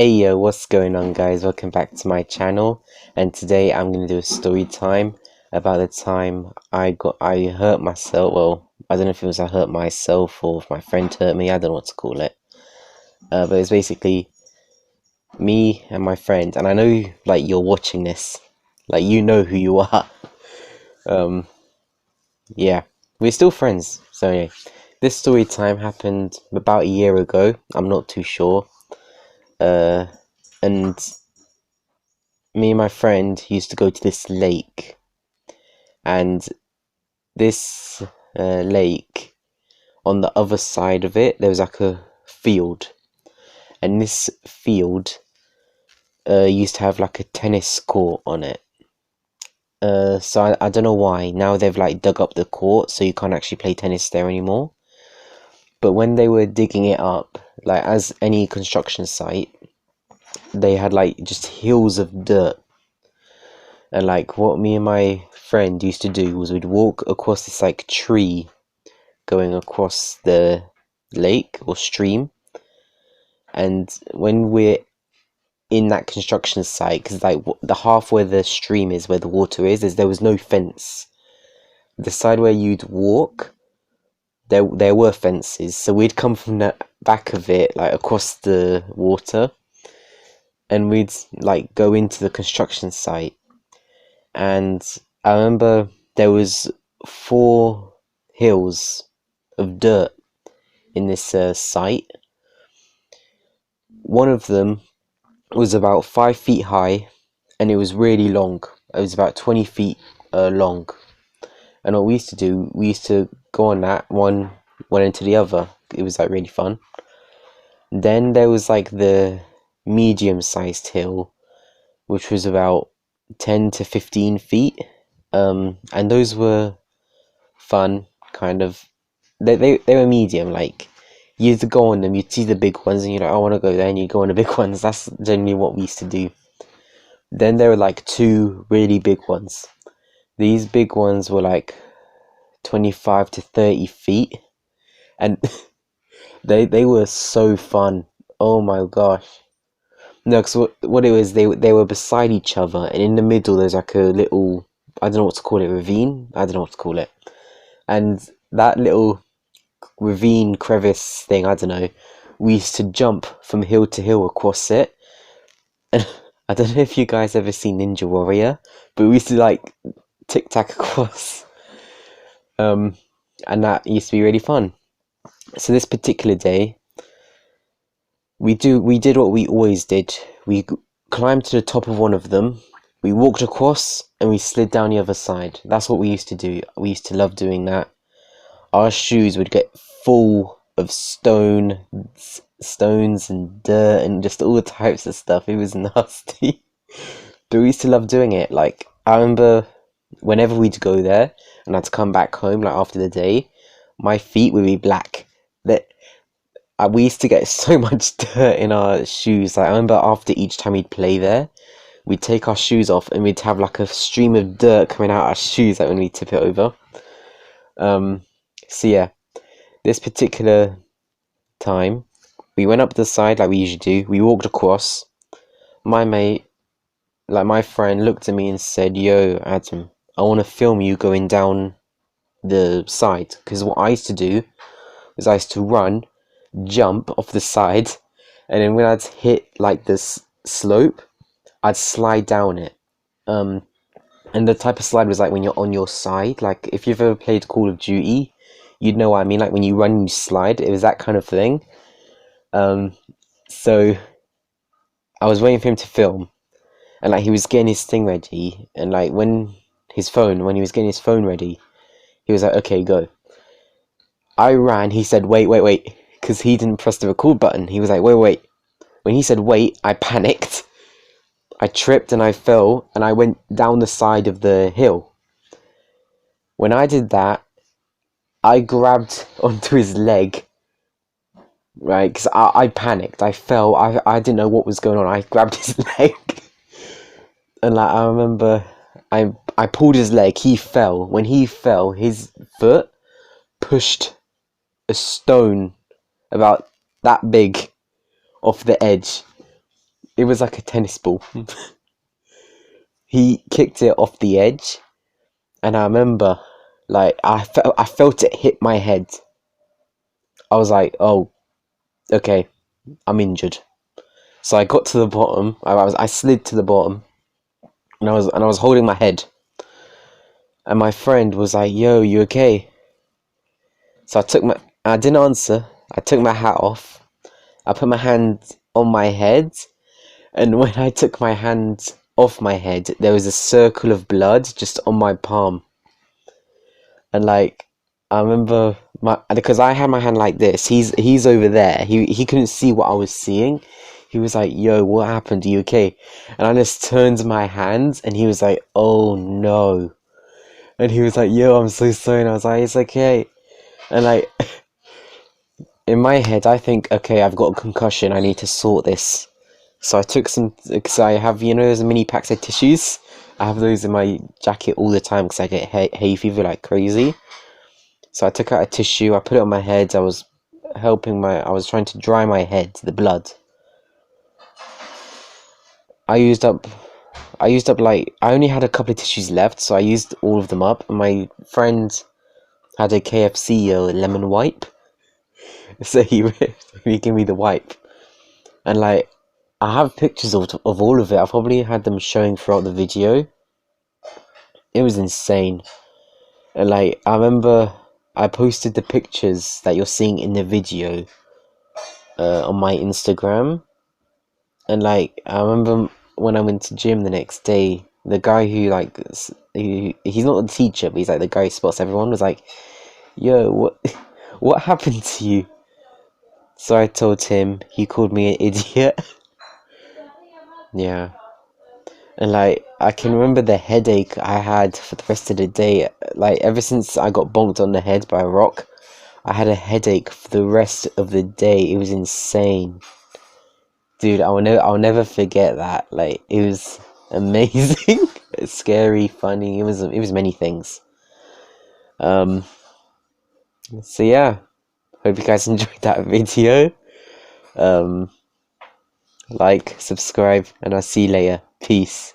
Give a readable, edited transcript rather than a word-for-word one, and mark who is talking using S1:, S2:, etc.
S1: Hey yo, what's going on guys? Welcome back to my channel, and today I'm going to do a story time about the time I hurt myself. Well, I don't know if it was I hurt myself or if my friend hurt me, I don't know what to call it. But it's basically me and my friend, and I know like you're watching this, like you know who you are. Yeah, we're still friends. So anyway, this story time happened about a year ago, I'm not too sure. And me and my friend used to go to this lake, and this lake, on the other side of it there was like a field, and this field used to have like a tennis court on it. So I don't know why now they've like dug up the court so you can't actually play tennis there anymore, but when they were digging it up, like as any construction site, they had like just hills of dirt. And like what me and my friend used to do was we'd walk across this like tree going across the lake or stream, and when we're in that construction site, because like the half where the stream is, where the water is there was no fence. The side where you'd walk, there were fences, so we'd come from the back of it, like across the water, and we'd like go into the construction site. And I remember there was 4 hills of dirt in this site. One of them was about 5 feet high, and it was really long. It was about 20 feet long. And what we used to do, we used to go on that one into the other. It was like really fun. Then there was like the medium-sized hill, which was about 10 to 15 feet. And those were fun, kind of. They were medium, like you'd go on them, you'd see the big ones, and you're like, I want to go there, and you go on the big ones. That's generally what we used to do. Then there were like 2 really big ones. These big ones were like 25 to 30 feet, and they were so fun. Oh my gosh. No, because what it was, they were beside each other, and in the middle there's like a little, I don't know what to call it, ravine? I don't know what to call it. And that little ravine crevice thing, I don't know, we used to jump from hill to hill across it. And I don't know if you guys ever seen Ninja Warrior, but we used to like tic tac across, and that used to be really fun. So this particular day, we did what we always did. We climbed to the top of one of them, we walked across, and we slid down the other side. That's what we used to do. We used to love doing that. Our shoes would get full of stones and dirt and just all types of stuff. It was nasty. But we used to love doing it. Like, I remember whenever we'd go there and I'd come back home, like after the day, my feet would be black. That we used to get so much dirt in our shoes. Like, I remember after each time we'd play there, we'd take our shoes off and we'd have like a stream of dirt coming out our shoes, like when we tip it over. So yeah, this particular time, we went up the side like we usually do. We walked across. My mate, like my friend, looked at me and said, "Yo, Adam, I want to film you going down the side." Because what I used to do was I used to run, jump off the side, and then when I'd hit like this slope, I'd slide down it. And the type of slide was like when you're on your side. Like if you've ever played Call of Duty, you'd know what I mean. Like when you run, you slide. It was that kind of thing. So I was waiting for him to film, and like he was getting his thing ready, and like when he was getting his phone ready, he was like, "Okay, go." I ran. He said, "Wait," because he didn't press the record button. He was like, "Wait." When he said "wait," I panicked. I tripped and I fell, and I went down the side of the hill. When I did that, I grabbed onto his leg, right? Because I panicked. I fell. I didn't know what was going on. I grabbed his leg, and like I remember, I pulled his leg. He fell. When he fell, his foot pushed a stone about that big off the edge, it was like a tennis ball. He kicked it off the edge, and I remember, like, I felt it hit my head. I was like, oh, okay, I'm injured. So I got to the bottom. I slid to the bottom, and I was holding my head. And my friend was like, "Yo, you okay?" So I didn't answer. I took my hat off. I put my hand on my head, and when I took my hand off my head, there was a circle of blood just on my palm. And like, I remember because I had my hand like this. He's over there. He couldn't see what I was seeing. He was like, "Yo, what happened? Are you okay?" And I just turned my hand, and he was like, "Oh no." And he was like, "Yo, I'm so sorry." And I was like, "It's okay." And like, in my head, I think, okay, I've got a concussion. I need to sort this. So I took some, because I have, those mini packs of tissues. I have those in my jacket all the time because I get hay fever like crazy. So I took out a tissue. I put it on my head. I was trying to dry my head, the blood. I used up like, I only had a couple of tissues left, so I used all of them up. And my friend had a KFC lemon wipe. So he gave me the wipe, and like, I have pictures of all of it. I probably had them showing throughout the video. It was insane, and like, I remember I posted the pictures that you're seeing in the video on my Instagram, and like, I remember when I went to gym the next day, the guy who like he's not the teacher, but he's like the guy who spots everyone, was like, "Yo, what happened to you?" So I told him. He called me an idiot. Yeah. And like, I can remember the headache I had for the rest of the day. Like, ever since I got bonked on the head by a rock, I had a headache for the rest of the day. It was insane. Dude, I'll never forget that. Like, it was amazing. Scary, funny. It was many things. Um so yeah, hope you guys enjoyed that video. Like, subscribe, and I'll see you later. Peace.